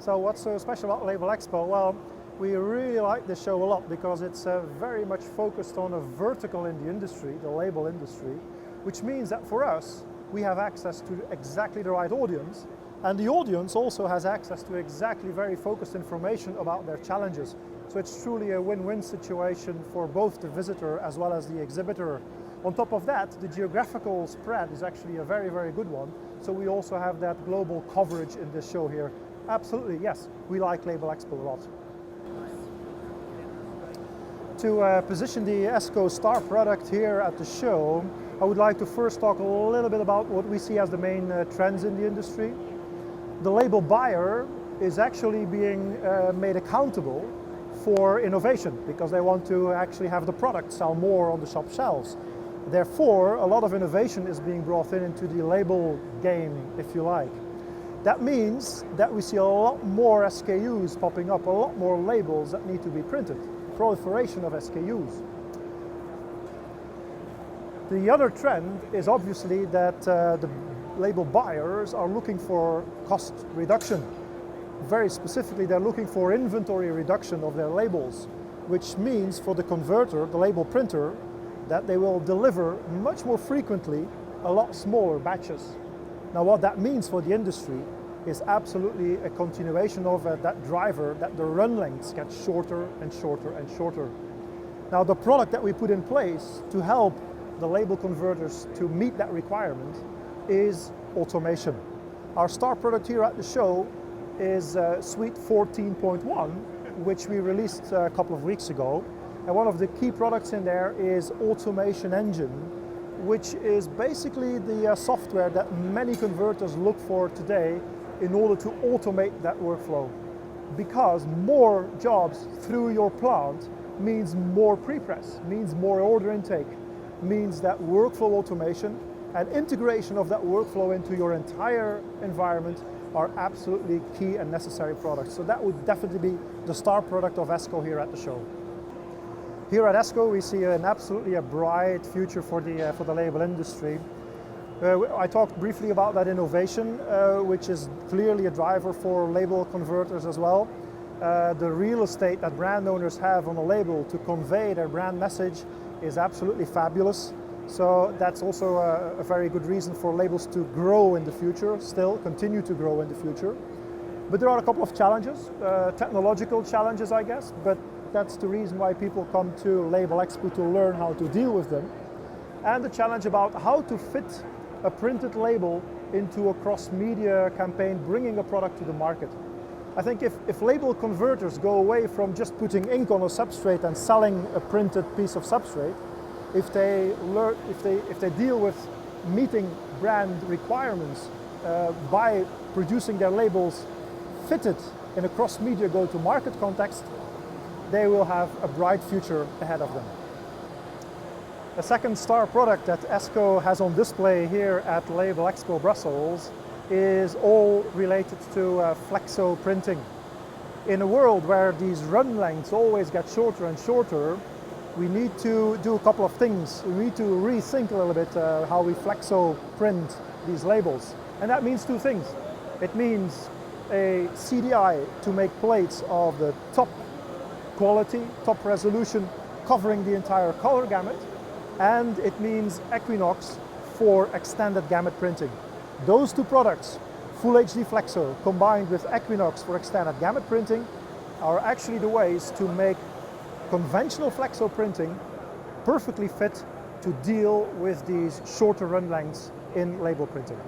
So what's so special about Label Expo? Well, we really like this show a lot because it's very much focused on a vertical in the industry, the label industry, which means that for us, we have access to exactly the right audience, and the audience also has access to exactly very focused information about their challenges. So it's truly a win-win situation for both the visitor as well as the exhibitor. On top of that, the geographical spread is actually a very, very good one. So we also have that global coverage in this show here. Absolutely, yes, we like Label Expo a lot. To position the Esko star product here at the show, I would like to first talk a little bit about what we see as the main trends in the industry. The label buyer is actually being made accountable for innovation because they want to actually have the product sell more on the shop shelves. Therefore, a lot of innovation is being brought into the label game, if you like. That means that we see a lot more SKUs popping up, a lot more labels that need to be printed. Proliferation of SKUs. The other trend is obviously that the label buyers are looking for cost reduction. Very specifically, they're looking for inventory reduction of their labels, which means for the converter, the label printer, that they will deliver much more frequently a lot smaller batches. Now what that means for the industry is absolutely a continuation of that driver, that the run lengths get shorter and shorter and shorter. Now the product that we put in place to help the label converters to meet that requirement is automation. Our star product here at the show is Suite 14.1, which we released a couple of weeks ago. And one of the key products in there is Automation Engine, which is basically the software that many converters look for today in order to automate that workflow. Because more jobs through your plant means more pre-press, means more order intake, means that workflow automation and integration of that workflow into your entire environment are absolutely key and necessary products. So that would definitely be the star product of Esko here at the show. Here at Esko, we see absolutely a bright future for the label industry. I talked briefly about that innovation, which is clearly a driver for label converters as well. The real estate that brand owners have on a label to convey their brand message is absolutely fabulous. So that's also a very good reason for labels to grow in the future, still continue to grow in the future. But there are a couple of challenges, technological challenges, I guess, but that's the reason why people come to Label Expo, to learn how to deal with them. And the challenge about how to fit a printed label into a cross-media campaign, bringing a product to the market. I think if label converters go away from just putting ink on a substrate and selling a printed piece of substrate, if they deal with meeting brand requirements by producing their labels fitted in a cross-media go-to-market context, they will have a bright future ahead of them. The second star product that Esko has on display here at Label Expo Brussels is all related to flexo printing. In a world where these run lengths always get shorter and shorter, we need to do a couple of things. We need to rethink a little bit how we flexo print these labels. And that means two things. It means a CDI to make plates of the top quality, top resolution, covering the entire color gamut, and it means Equinox for extended gamut printing. Those two products, Full HD Flexo combined with Equinox for extended gamut printing, are actually the ways to make conventional flexo printing perfectly fit to deal with these shorter run lengths in label printing.